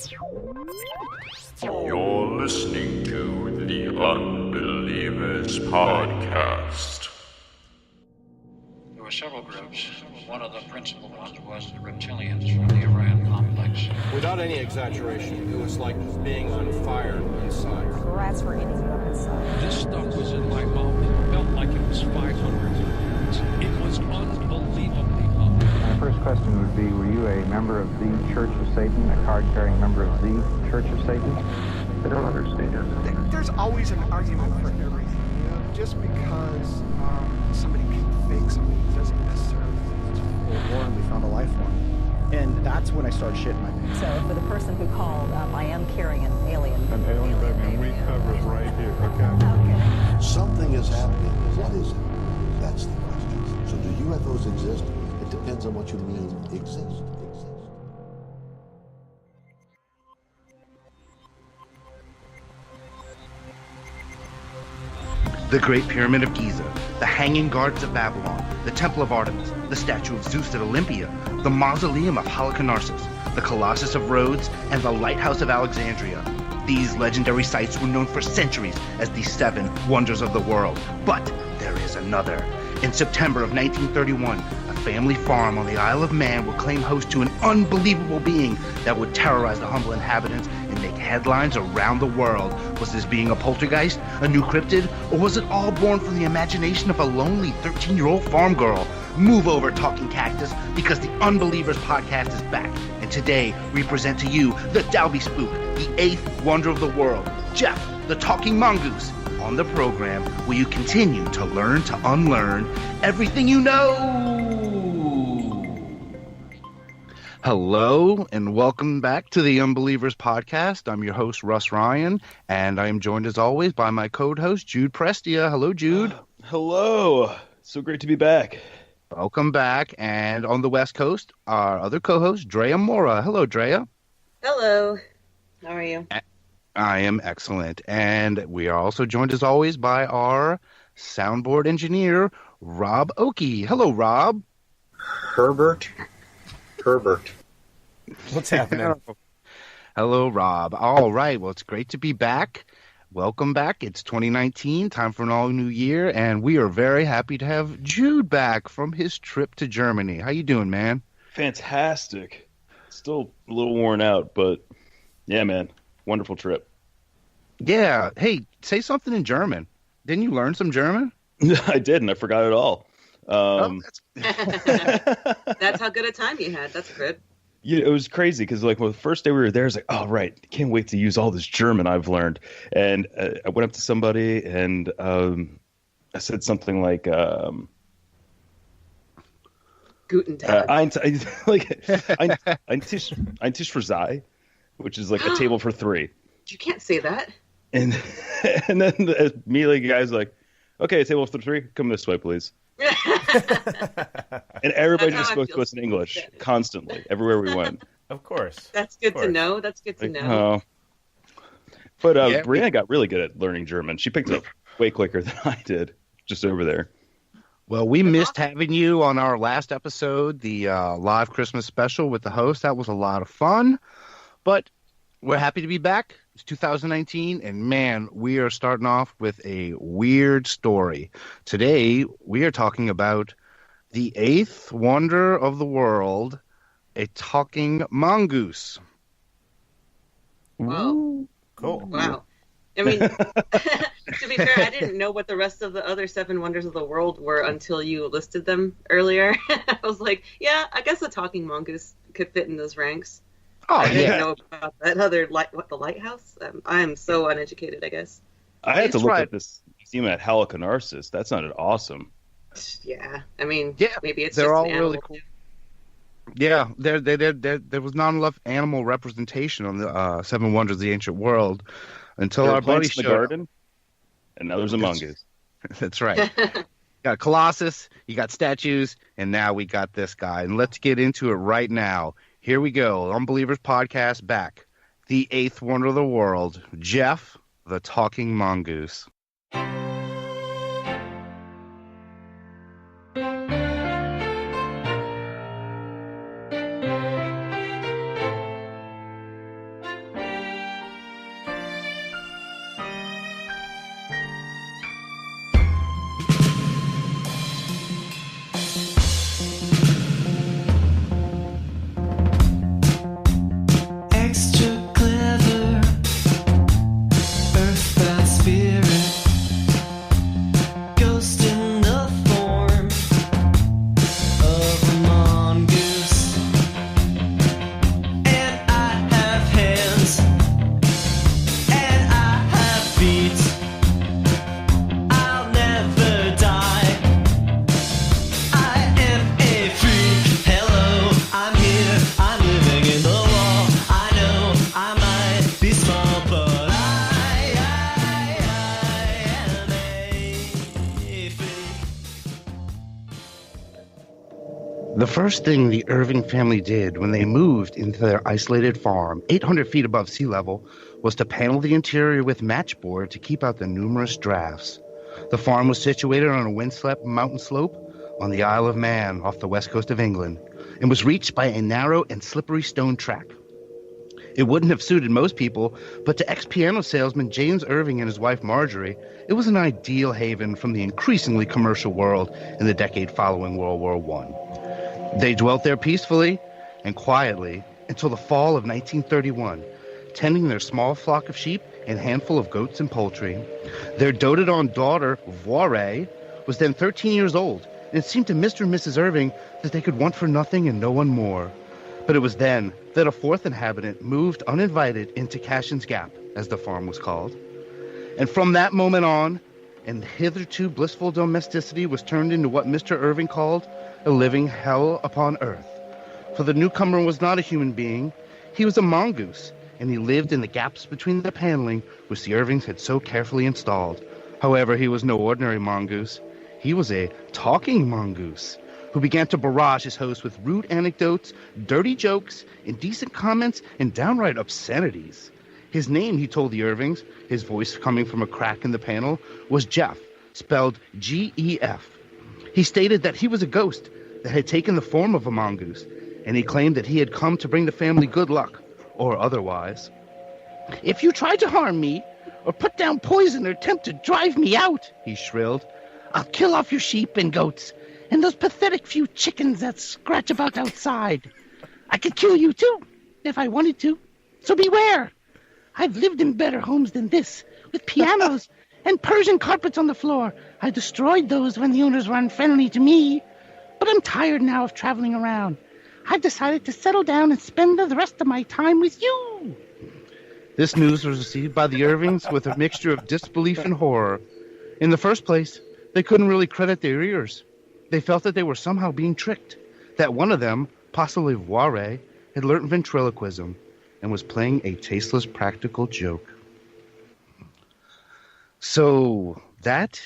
You're listening to the Unbelievers Podcast. There were several groups. One of the principal ones was the reptilians from the Orion complex. Without any exaggeration, it was like being on fire inside. The rats were eating them inside. This stuff was in my mouth. It felt like it was 500 pounds. It was unbelievably hot. My first question would be, were you a member of the Church of Satan, a card-carrying member of the Church of Satan? I don't understand. There's always an argument for everything. You know, just because somebody can fake something doesn't necessarily mean it's full war, and we found a life form. And that's when I started shitting my pants. So for the person who called, I am carrying an alien. An alien baby, and we cover it right here, okay? Okay. Something is happening. What is it? That's the question. So do UFOs exist? It depends on what you mean exist. The Great Pyramid of Giza, the Hanging Gardens of Babylon, the Temple of Artemis, the Statue of Zeus at Olympia, the Mausoleum of Halicarnassus, the Colossus of Rhodes, and the Lighthouse of Alexandria. These legendary sites were known for centuries as the 7 Wonders of the World. But there is another. In September of 1931, a family farm on the Isle of Man would claim host to an unbelievable being that would terrorize the humble inhabitants and make headlines around the world. Was this being a poltergeist, a new cryptid, or was it all born from the imagination of a lonely 13-year-old farm girl? Move over, Talking Cactus, because the Unbelievers Podcast is back. And today, we present to you the Dalby Spook, the 8th wonder of the world, Gef the Talking Mongoose. On the program, will you continue to learn to unlearn everything you know? Hello, and welcome back to the Unbelievers Podcast. I'm your host, Russ Ryan, and I am joined, as always, by my co-host, Jude Prestia. Hello, Jude. Hello. So great to be back. Welcome back. And on the West Coast, our other co-host, Drea Mora. Hello, Drea. Hello. How are you? I am excellent. And we are also joined, as always, by our soundboard engineer, Rob Oakey. Hello, Rob. Herbert. What's happening? Hello, Rob. All right. Well, it's great to be back. Welcome back. It's 2019, time for an all-new year, and we are very happy to have Jude back from his trip to Germany. How you doing, man? Fantastic. Still a little worn out, but yeah, man. Wonderful trip. Yeah. Hey, say something in German. Didn't you learn some German? I didn't. I forgot it all. That's how good a time you had. That's good. Yeah, it was crazy because the first day we were there, I was like, oh, right. Can't wait to use all this German I've learned. And I went up to somebody and I said something like, Guten Tag. ein Tisch für zwei, which is like a table for 3. You can't say that. And then immediately the guy's like, okay, table for 3, come this way, please. And everybody just spoke to us in English constantly, everywhere we went. Of course. That's good to know. That's good to know. But Brianna got really good at learning German. She picked it up way quicker than I did, just over there. Well, we missed having you on our last episode, the live Christmas special with the host. That was a lot of fun. But we're happy to be back. It's 2019, and man, we are starting off with a weird story. Today, we are talking about the 8th wonder of the world, a talking mongoose. Wow. Cool. Wow. I mean, to be fair, I didn't know what the rest of the other 7 wonders of the world were until you listed them earlier. I was like, yeah, I guess a talking mongoose could fit in those ranks. Oh, I didn't know about that other the lighthouse. I am so uneducated, I guess. I had to look at this museum at Halicarnassus. That sounded awesome. Yeah, I mean, maybe it's they're just all an really animal. cool. Yeah, there was not enough animal representation on the 7 Wonders of the Ancient World until there our buddy in the showed garden, up. and now there's a mongoose. That's right. You got a Colossus, you got statues, and now we got this guy. And let's get into it right now. Here we go. Unbelievers Podcast back. The 8th wonder of the world, Gef the Talking Mongoose. extra clever, earthbound spirit, ghost in the form of a mongoose. And I have hands, and I have feet. I'll never die. I am a freak. Hello, I'm here. I'm living in the wall. I know I might be small, but I am a freak. The first thing the Irving family did when they moved into their isolated farm, 800 feet above sea level, was to panel the interior with matchboard to keep out the numerous drafts. The farm was situated on a windswept mountain slope on the Isle of Man off the west coast of England and was reached by a narrow and slippery stone track. It wouldn't have suited most people, but to ex-piano salesman James Irving and his wife Marjorie, it was an ideal haven from the increasingly commercial world in the decade following World War I. They dwelt there peacefully and quietly until the fall of 1931, tending their small flock of sheep and handful of goats and poultry. Their doted-on daughter, Voiré, was then 13 years old, and it seemed to Mr. and Mrs. Irving that they could want for nothing and no one more. But it was then that a fourth inhabitant moved uninvited into Cashin's Gap, as the farm was called. And from that moment on, and hitherto blissful domesticity was turned into what Mr. Irving called a living hell upon earth. For the newcomer was not a human being, he was a mongoose, and he lived in the gaps between the paneling which the Irvings had so carefully installed. However, he was no ordinary mongoose. He was a talking mongoose, who began to barrage his host with rude anecdotes, dirty jokes, indecent comments, and downright obscenities. His name, he told the Irvings, his voice coming from a crack in the panel, was Gef, spelled G-E-F. He stated that he was a ghost that had taken the form of a mongoose, and he claimed that he had come to bring the family good luck, or otherwise. "If you try to harm me, or put down poison or attempt to drive me out," he shrilled, "I'll kill off your sheep and goats, and those pathetic few chickens that scratch about outside. I could kill you too, if I wanted to, so beware. I've lived in better homes than this, with pianos and Persian carpets on the floor. I destroyed those when the owners were unfriendly to me, but I'm tired now of traveling around. I've decided to settle down and spend the rest of my time with you." This news was received by the Irvings with a mixture of disbelief and horror. In the first place, they couldn't really credit their ears. They felt that they were somehow being tricked, that one of them, possibly Voiré, had learned ventriloquism and was playing a tasteless practical joke. So that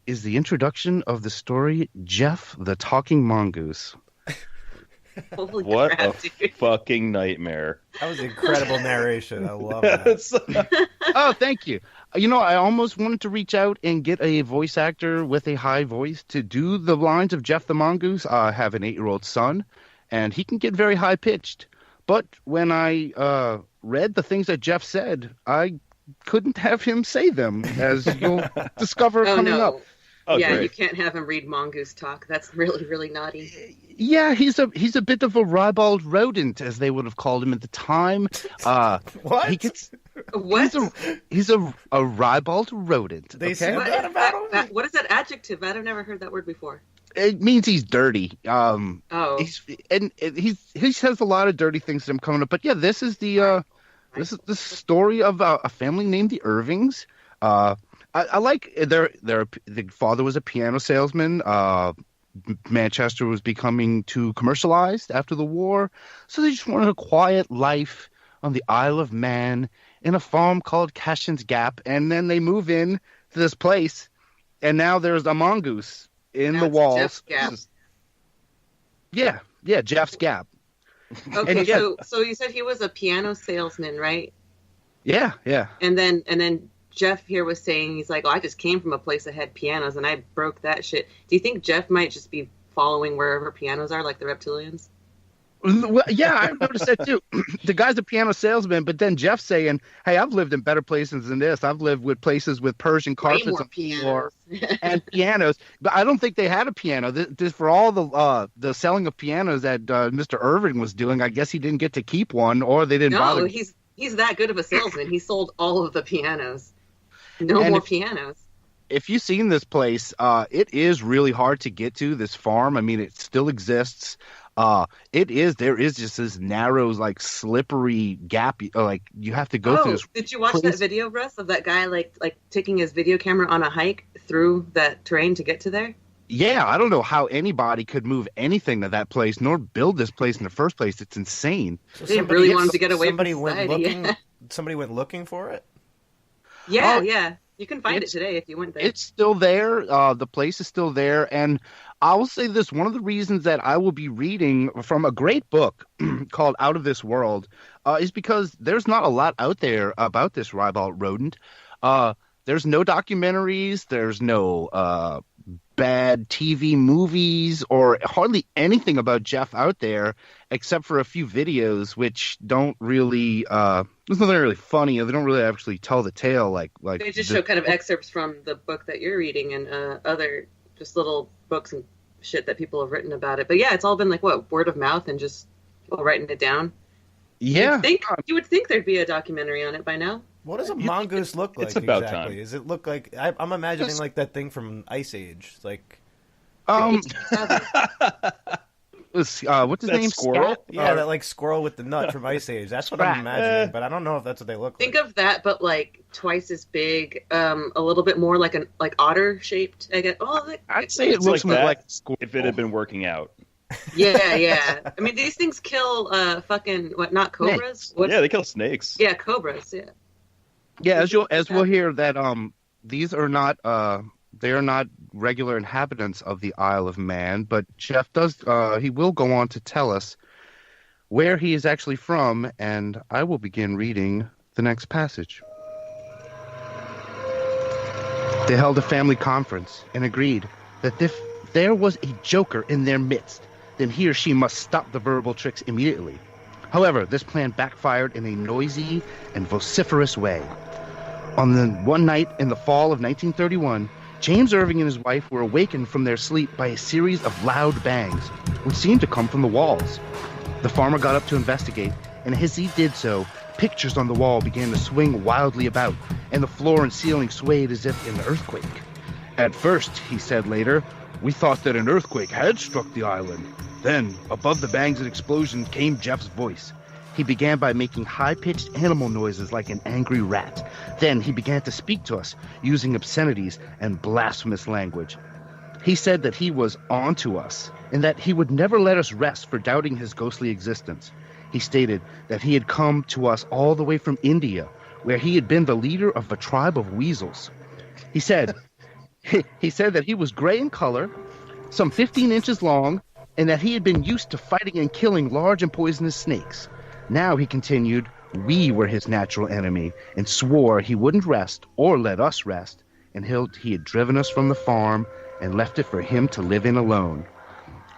is the introduction of the story Gef the Talking Mongoose. Holy what crap, a dude. fucking nightmare. That was incredible narration. I love that. Oh, thank you. You know, I almost wanted to reach out and get a voice actor with a high voice to do the lines of Gef the Mongoose. I have an 8-year-old son, and he can get very high-pitched. But when I read the things that Gef said, I couldn't have him say them, as you'll discover coming up. Oh, yeah, great. You can't have him read mongoose talk. That's really, really naughty. Yeah, he's a bit of a ribald rodent, as they would have called him at the time. What? What? He's a ribald rodent. They said that about him? What is that adjective? I've never heard that word before. It means he's dirty. Oh. He says a lot of dirty things that I'm coming up. But yeah, this is the story of a family named the Irvings. I like their the father was a piano salesman. Manchester was becoming too commercialized after the war, so they just wanted a quiet life on the Isle of Man in a farm called Cashin's Gap, and then they move in to this place, and now there's a mongoose in the walls. Jeff's Gap. Yeah, Jeff's Gap. Okay, so you said he was a piano salesman, right? Yeah. And then Gef here was saying, he's like, I just came from a place that had pianos and I broke that shit. Do you think Gef might just be following wherever pianos are, like the reptilians? Well, yeah, I noticed that too. The guy's a piano salesman, but then Jeff's saying, "Hey, I've lived in better places than this. I've lived with places with Persian carpets on the floor and pianos." But I don't think they had a piano. This for all the selling of pianos that Mr. Irving was doing. I guess he didn't get to keep one, or they didn't bother. No, he's that good of a salesman. He sold all of the pianos. No more pianos. If you've seen this place, it is really hard to get to, this farm. I mean, it still exists. There is just this narrow, like, slippery gap. Like, you have to go through this. Did you watch that video, Russ, of that guy, like taking his video camera on a hike through that terrain to get to there? Yeah, I don't know how anybody could move anything to that place, nor build this place in the first place. It's insane. So they really wanted to get away from society. Somebody went looking for it? Yeah, yeah. You can find it today if you went there. It's still there. The place is still there. And I will say this. One of the reasons that I will be reading from a great book called Out of This World is because there's not a lot out there about this ribald rodent. There's no documentaries. There's no bad TV movies or hardly anything about Gef out there except for a few videos which don't really there's nothing really funny. They don't really actually tell the tale like they just show kind of excerpts from the book that you're reading and other just little books and shit that people have written about it. But yeah, it's all been like word of mouth and just people writing it down. Yeah. You would think there'd be a documentary on it by now. What does a mongoose look like? It's about exactly? time. Does it look like? I'm imagining like that thing from Ice Age, like. What's his name? Squirrel? Yeah, that like squirrel with the nut from Ice Age. That's what I'm imagining, but I don't know if that's what they look like. Think of that, but like twice as big, a little bit more like otter shaped. I guess. I'd say it looks more like a squirrel if it had been working out. Yeah. I mean, these things kill not cobras? Yeah, they kill snakes. Yeah, cobras. Yeah. Yeah, as we'll hear that these are not they are not regular inhabitants of the Isle of Man, but Gef does he will go on to tell us where he is actually from, and I will begin reading the next passage. They held a family conference and agreed that if there was a joker in their midst, then he or she must stop the verbal tricks immediately. However, this plan backfired in a noisy and vociferous way. On the one night in the fall of 1931, James Irving and his wife were awakened from their sleep by a series of loud bangs, which seemed to come from the walls. The farmer got up to investigate, and as he did so, pictures on the wall began to swing wildly about, and the floor and ceiling swayed as if in an earthquake. At first, he said later, we thought that an earthquake had struck the island. Then, above the bangs and explosions came Gef's voice. He began by making high-pitched animal noises like an angry rat. Then he began to speak to us, using obscenities and blasphemous language. He said that he was on to us, and that he would never let us rest for doubting his ghostly existence. He stated that he had come to us all the way from India, where he had been the leader of a tribe of weasels. He said that he was gray in color, some 15 inches long, and that he had been used to fighting and killing large and poisonous snakes. Now, he continued, we were his natural enemy, and swore he wouldn't rest or let us rest until he had driven us from the farm and left it for him to live in alone.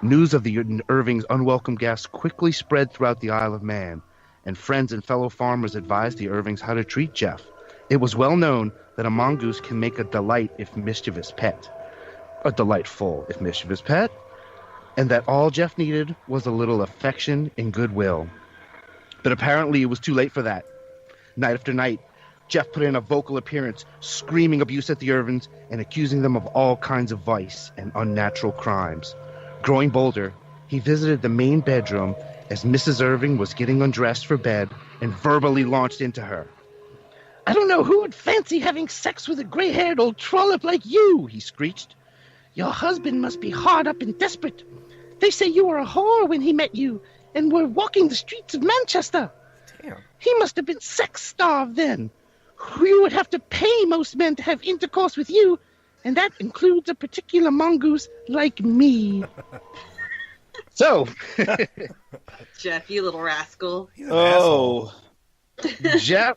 News of the Irving's unwelcome guests quickly spread throughout the Isle of Man, and friends and fellow farmers advised the Irvings how to treat Gef. It was well known that a mongoose can make a delightful if mischievous pet, and that all Gef needed was a little affection and goodwill. But apparently it was too late for that. Night after night, Gef put in a vocal appearance, screaming abuse at the Irvings and accusing them of all kinds of vice and unnatural crimes. Growing bolder, he visited the main bedroom as Mrs. Irving was getting undressed for bed and verbally launched into her. I don't know who would fancy having sex with a gray-haired old trollop like you, he screeched. Your husband must be hard up and desperate. They say you were a whore when he met you and were walking the streets of Manchester. Damn. He must have been sex-starved then. You would have to pay most men to have intercourse with you, and that includes a particular mongoose like me. So, Gef, you little rascal. Gef.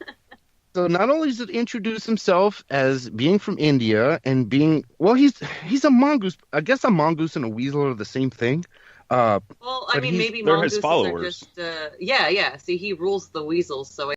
So not only does it introduce himself as being from India and being, well, he's a mongoose. I guess a mongoose and a weasel are the same thing. Well, I mean, maybe they're his mongooses are followers. just, yeah. See, he rules the weasels, so